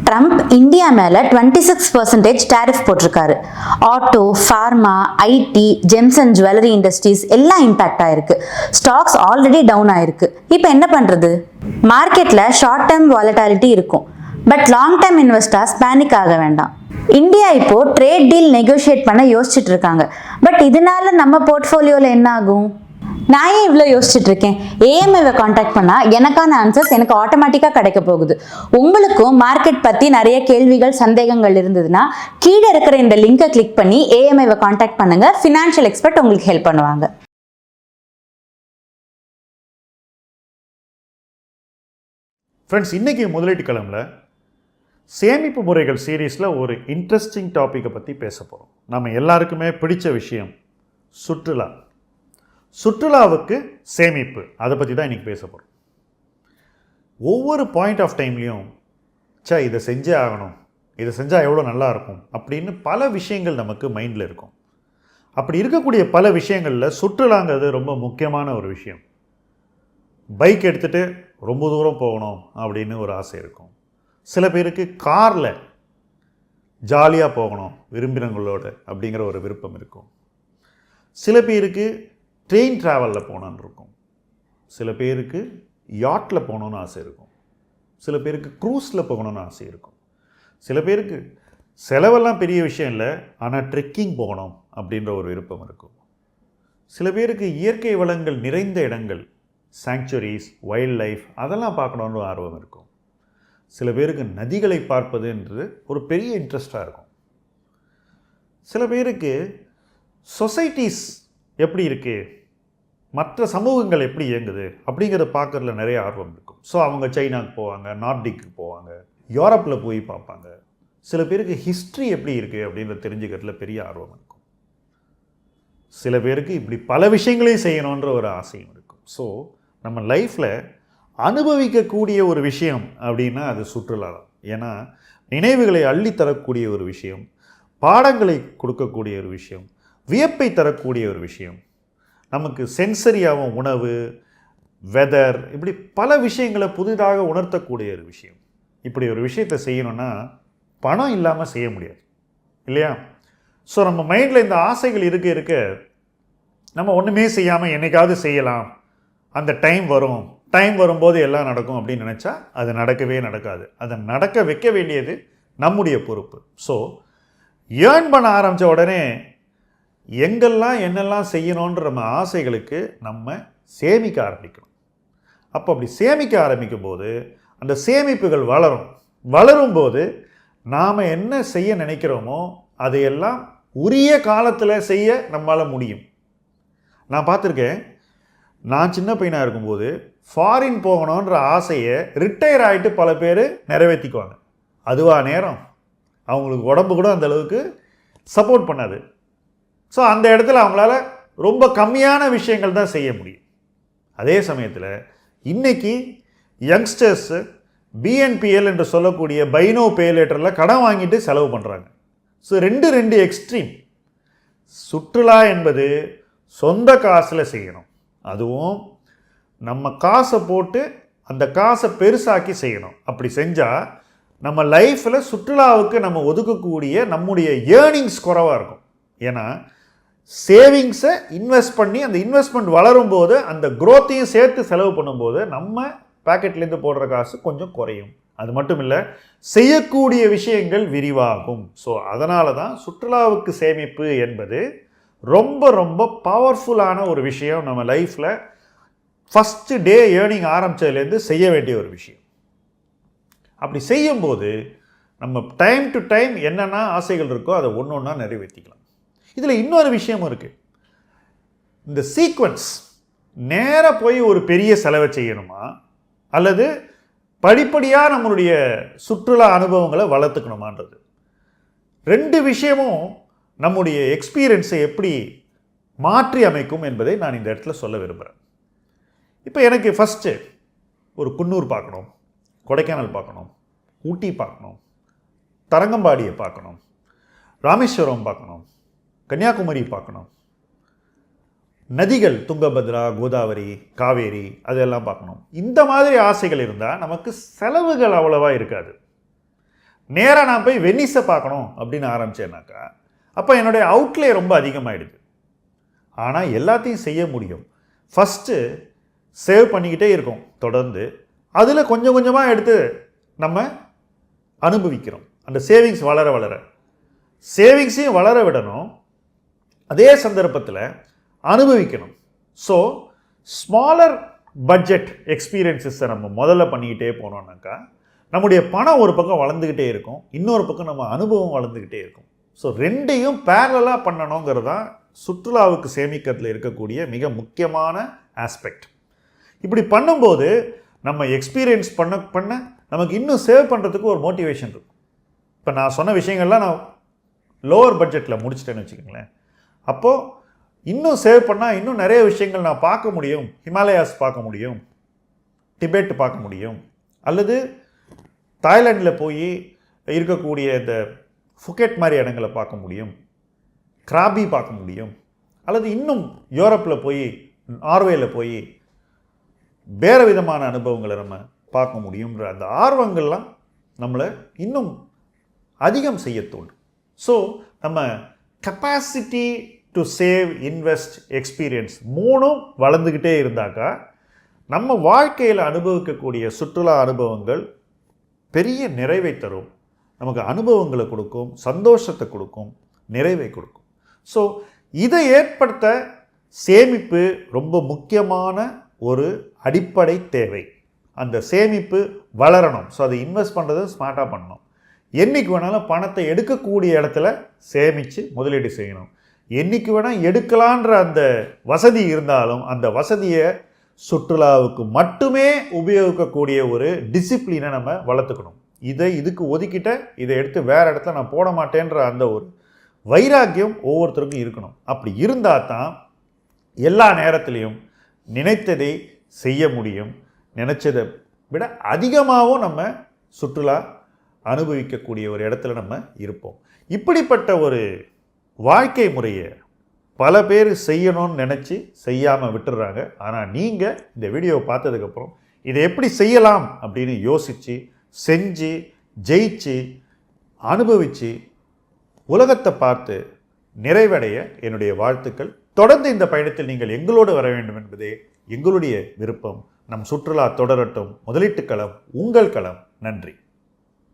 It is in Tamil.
ட்ரம்ப் இந்தியா மேல 26% டேரிஃப் போட்டிருக்காரு. Auto, pharma, IT, gems and jewellery industries எல்லாம் இம்பாக்ட் ஆயிருக்கு. ஸ்டாக்ஸ் ஆல்ரெடி டவுன் ஆயிருக்கு. இப்போ என்ன பண்றது? மார்க்கெட்ல ஷார்ட் டேர்ம் வாலட்டாலிட்டி இருக்கும், but long term investors panic ஆக வேண்டாம். இந்தியா இப்போ ட்ரேட் டீல் நெகோஷியேட் பண்ண யோசிச்சுட்டு இருக்காங்க. பட் இதனால நம்ம போர்ட்ஃபோலியோல என்ன ஆகும்? நான் ஏன் இவ்வளோ யோசிச்சுட்டு இருக்கேன்? ஏஎம்ஐவை காண்டாக்ட் பண்ணால் எனக்கான ஆன்சர்ஸ் எனக்கு ஆட்டோமேட்டிக்காக கிடைக்க போகுது. உங்களுக்கும் மார்க்கெட் பற்றி நிறைய கேள்விகள், சந்தேகங்கள் இருந்ததுன்னா கீழே இருக்கிற இந்த லிங்கை கிளிக் பண்ணி ஏஎம்ஐவை காண்டாக்ட் பண்ணுங்க. ஃபினான்ஷியல் எக்ஸ்பர்ட் உங்களுக்கு ஹெல்ப் பண்ணுவாங்க. ஃப்ரெண்ட்ஸ், இன்றைக்கி முதலீட்டு களமில் சேமிப்பு முறைகள் சீரீஸில் ஒரு இன்ட்ரெஸ்டிங் டாப்பிக்கை பற்றி பேச போகிறோம். நம்ம எல்லாருக்குமே பிடிச்ச விஷயம் சுற்றுலா. சுற்றுலாவுக்கு சேமிப்பு, அதை பற்றி தான் இன்றைக்கி பேச போகிறோம். ஒவ்வொரு பாயிண்ட் ஆஃப் டைம்லேயும் இதை செஞ்சே ஆகணும், இதை செஞ்சால் எவ்வளோ நல்லாயிருக்கும் அப்படின்னு பல விஷயங்கள் நமக்கு மைண்டில் இருக்கும். அப்படி இருக்கக்கூடிய பல விஷயங்களில் சுற்றுலாங்கிறது ரொம்ப முக்கியமான ஒரு விஷயம். பைக் எடுத்துகிட்டு ரொம்ப தூரம் போகணும் அப்படின்னு ஒரு ஆசை இருக்கும். சில பேருக்கு காரில் ஜாலியாக போகணும் விரும்பினங்களோடு அப்படிங்கிற ஒரு விருப்பம் இருக்கும். சில பேருக்கு ட்ரெயின் ட்ராவலில் போகணுன்னு இருக்கும். சில பேருக்கு யாட்டில் போகணுன்னு ஆசை இருக்கும். சில பேருக்கு க்ரூஸில் போகணுன்னு ஆசை இருக்கும். சில பேருக்கு செலவெல்லாம் பெரிய விஷயம் இல்லை, ஆனால் ட்ரெக்கிங் போகணும் அப்படின்ற ஒரு விருப்பம் இருக்கும். சில பேருக்கு இயற்கை வளங்கள் நிறைந்த இடங்கள், சாங்சுவரிஸ், வைல்ட் லைஃப், அதெல்லாம் பார்க்கணுன்னு ஆர்வம் இருக்கும். சில பேருக்கு நதிகளை பார்ப்பதுன்றது ஒரு பெரிய இன்ட்ரெஸ்டாக இருக்கும். சில பேருக்கு சொசைட்டிஸ் எப்படி இருக்குது, மற்ற சமூகங்கள் எப்படி இயங்குது அப்படிங்கிறத பார்க்குறதுல நிறைய ஆர்வம் இருக்கும். ஸோ அவங்க சைனாவுக்கு போவாங்க, நார்டிக்கு போவாங்க, யூரோப்பில் போய் பார்ப்பாங்க. சில பேருக்கு ஹிஸ்ட்ரி எப்படி இருக்குது அப்படின்றத தெரிஞ்சுக்கிறதுல பெரிய ஆர்வம் இருக்கும். சில பேருக்கு இப்படி பல விஷயங்களையும் செய்யணுன்ற ஒரு ஆசையும் இருக்கும். ஸோ நம்ம லைஃப்பில் அனுபவிக்கக்கூடிய ஒரு விஷயம் அப்படின்னா அது சுற்றுலா தான். ஏன்னா நினைவுகளை அள்ளித்தரக்கூடிய ஒரு விஷயம், பாடங்களை கொடுக்கக்கூடிய ஒரு விஷயம், வியப்பை தரக்கூடிய ஒரு விஷயம், நமக்கு சென்சரியாகவும் உணவு, வெதர், இப்படி பல விஷயங்களை புதிதாக உணர்த்தக்கூடிய ஒரு விஷயம். இப்படி ஒரு விஷயத்தை செய்யணும்னா பணம் இல்லாமல் செய்ய முடியாது இல்லையா? ஸோ நம்ம மைண்டில் இந்த ஆசைகள் இருக்க நம்ம ஒன்றுமே செய்யாமல் என்னைக்காவது செய்யலாம், அந்த டைம் வரும்போது எல்லாம் நடக்கும் அப்படின்னு நினச்சா அது நடக்கவே நடக்காது. அதை நடக்க வைக்க வேண்டியது நம்முடைய பொறுப்பு. ஸோ ஏர்ன் பண்ண ஆரம்பித்த உடனே எங்கெல்லாம் என்னெல்லாம் செய்யணுன்ற நம்ம ஆசைகளுக்கு நம்ம சேமிக்க ஆரம்பிக்கணும். அப்போ அப்படி சேமிக்க ஆரம்பிக்கும் போது அந்த சேமிப்புகள் வளரும்போது நாம் என்ன செய்ய நினைக்கிறோமோ அதையெல்லாம் உரிய காலத்தில் செய்ய நம்மளால் முடியும். நான் பார்த்துருக்கேன், நான் சின்ன பையனாக இருக்கும்போது ஃபாரின் போகணுன்ற ஆசையை ரிட்டையர் ஆகிட்டு பல பேர் நிறைவேற்றிக்குவாங்க. அதுவா நேரம், அவங்களுக்கு உடம்பு கூட அந்த அளவுக்கு சப்போர்ட் பண்ணாது. ஸோ அந்த இடத்துல அவங்களால ரொம்ப கம்மியான விஷயங்கள் தான் செய்ய முடியும். அதே சமயத்தில் இன்றைக்கி யங்ஸ்டர்ஸு பிஎன்பிஎல் என்று சொல்லக்கூடிய பைனோ பேலேட்டரில் கடன் வாங்கிட்டு செலவு பண்ணுறாங்க. ஸோ ரெண்டு எக்ஸ்ட்ரீம். சுற்றுலா என்பது சொந்த காசில் செய்யணும், அதுவும் நம்ம காசை போட்டு அந்த காசை பெருசாக்கி செய்யணும். அப்படி செஞ்சால் நம்ம லைஃப்பில் சுற்றுலாவுக்கு நம்ம ஒதுக்கக்கூடிய நம்முடைய ஏர்னிங்ஸ் குறைவாக இருக்கும். ஏன்னா சேவிங்ஸை இன்வெஸ்ட் பண்ணி அந்த இன்வெஸ்ட்மெண்ட் வளரும்போது அந்த க்ரோத்தையும் சேர்த்து செலவு பண்ணும்போது நம்ம பேக்கெட்லேருந்து போடுற காசு கொஞ்சம் குறையும். அது மட்டும் இல்லை, செய்யக்கூடிய விஷயங்கள் விரிவாகும். ஸோ அதனால தான் சுற்றுலாவுக்கு சேமிப்பு என்பது ரொம்ப ரொம்ப பவர்ஃபுல்லான ஒரு விஷயம். நம்ம லைஃப்பில் ஃபஸ்ட்டு டே ஏர்னிங் ஆரம்பித்ததுலேருந்து செய்ய வேண்டிய ஒரு விஷயம். அப்படி செய்யும்போது நம்ம டைம் டு டைம் என்னென்ன ஆசைகள் இருக்கோ அதை ஒன்று ஒன்றா நிறைவேற்றிக்கலாம். இதில் இன்னொரு விஷயமும் இருக்குது. இந்த சீக்வன்ஸ் நேராக போய் ஒரு பெரிய செலவை செய்யணுமா அல்லது படிப்படியாக நம்மளுடைய சுற்றுலா அனுபவங்களை வளர்த்துக்கணுமான்றது, ரெண்டு விஷயமும் நம்முடைய எக்ஸ்பீரியன்ஸை எப்படி மாற்றி அமைக்கும் என்பதை நான் இந்த இடத்துல சொல்ல விரும்புகிறேன். இப்போ எனக்கு ஃபஸ்ட்டு ஒரு குன்னூர் பார்க்கணும், கொடைக்கானல் பார்க்கணும், ஊட்டி பார்க்கணும், தரங்கம்பாடியை பார்க்கணும், ராமேஸ்வரம் பார்க்கணும், கன்னியாகுமரி பார்க்கணும், நதிகள் துங்கபத்ரா, கோதாவரி, காவேரி அதெல்லாம் பார்க்கணும். இந்த மாதிரி ஆசைகள் இருந்தால் நமக்கு செலவுகள் அவ்வளவா இருக்காது. நேராக நான் போய் வெனிஸை பார்க்கணும் அப்படின்னு ஆரம்பித்தேன்னாக்கா அப்போ என்னுடைய அவுட்லே ரொம்ப அதிகமாகிடுது. ஆனால் எல்லாத்தையும் செய்ய முடியும். ஃபஸ்ட்டு சேவ் பண்ணிக்கிட்டே இருக்கோம் தொடர்ந்து, அதில் கொஞ்சம் கொஞ்சமாக எடுத்து நம்ம அனுபவிக்கிறோம். அந்த சேவிங்ஸ் வளர வளர சேவிங்ஸையும் வளர விடணும், அதே சந்தர்ப்பத்தில் அனுபவிக்கணும். ஸோ ஸ்மாலர் பட்ஜெட் எக்ஸ்பீரியன்ஸஸை நம்ம முதல்ல பண்ணிக்கிட்டே போனோம்னாக்கா நம்முடைய பணம் ஒரு பக்கம் வளர்ந்துக்கிட்டே இருக்கும், இன்னொரு பக்கம் நம்ம அனுபவம் வளர்ந்துக்கிட்டே இருக்கும். ஸோ ரெண்டையும் பேரலாக பண்ணணுங்கிறது தான் சுற்றுலாவுக்கு சேமிக்கிறதுல இருக்கக்கூடிய மிக முக்கியமான ஆஸ்பெக்ட். இப்படி பண்ணும்போது நம்ம எக்ஸ்பீரியன்ஸ் பண்ண பண்ண நமக்கு இன்னும் சேவ் பண்ணுறதுக்கு ஒரு மோட்டிவேஷன் இருக்கும். இப்போ நான் சொன்ன விஷயங்கள்லாம் நான் லோவர் பட்ஜெட்டில் முடிச்சிட்டேன்னு வச்சுக்கோங்களேன். அப்போது இன்னும் சேவ் பண்ணால் இன்னும் நிறைய விஷயங்கள் நான் பார்க்க முடியும். ஹிமாலயாஸ் பார்க்க முடியும், டிபெட் பார்க்க முடியும், அல்லது தாய்லாண்டில் போய் இருக்கக்கூடிய இந்த ஃபுகெட் மாதிரி இடங்களை பார்க்க முடியும், கிராபி பார்க்க முடியும், அல்லது இன்னும் யூரோப்பில் போய் நார்வேயில் போய் வேறு விதமான அனுபவங்களை நம்ம பார்க்க முடியுன்ற அந்த ஆர்வங்கள்லாம் நம்மளை இன்னும் அதிகம் செய்ய தோணும். ஸோ நம்ம capacity to save, invest, experience மூணும் வளர்ந்துக்கிட்டே இருந்தாக்கா நம்ம வாழ்க்கையில் அனுபவிக்கக்கூடிய சுற்றுலா அனுபவங்கள் பெரிய நிறைவை தரும், நமக்கு அனுபவங்களை கொடுக்கும், சந்தோஷத்தை கொடுக்கும், நிறைவை கொடுக்கும். ஸோ இதை ஏற்படுத்த சேமிப்பு ரொம்ப முக்கியமான ஒரு அடிப்படை தேவை. அந்த சேமிப்பு வளரணும். ஸோ அதை இன்வெஸ்ட் பண்ணுறது ஸ்மார்ட்டாக பண்ணணும். என்றைக்கு வேணாலும் பணத்தை எடுக்கக்கூடிய இடத்துல சேமித்து முதலீடு செய்யணும். என்றைக்கு வேணால் எடுக்கலான்ற அந்த வசதி இருந்தாலும் அந்த வசதியை சுற்றுலாவுக்கு மட்டுமே உபயோகிக்கக்கூடிய ஒரு டிசிப்ளினை நம்ம வளர்த்துக்கணும். இதுக்கு ஒதுக்கிட்ட இதை எடுத்து வேறு இடத்துல நான் போட மாட்டேன்ற அந்த ஒரு வைராக்கியம் ஒவ்வொருத்தருக்கும் இருக்கணும். அப்படி இருந்தால் தான் எல்லா நேரத்திலையும் நினைத்ததை செய்ய முடியும். நினைச்சதை விட அதிகமாகவும் நம்ம சுற்றுலா அனுபவிக்கக்கூடிய ஒரு இடத்துல நம்ம இருப்போம். இப்படிப்பட்ட ஒரு வாழ்க்கை முறையை பல பேர் செய்யணும்னு நினச்சி செய்யாமல் விட்டுடுறாங்க. ஆனால் நீங்கள் இந்த வீடியோவை பார்த்ததுக்கப்புறம் இதை எப்படி செய்யலாம் அப்படின்னு யோசித்து செஞ்சு ஜெயிச்சு அனுபவித்து உலகத்தை பார்த்து நிறைவடைய என்னுடைய வாழ்த்துக்கள். தொடர்ந்து இந்த பயணத்தில் நீங்கள் எங்களோடு வர வேண்டும் என்பதே எங்களுடைய விருப்பம். நம் சுற்றுலா தொடரட்டும். முதலீட்டு களம் உங்கள் களம். நன்றி.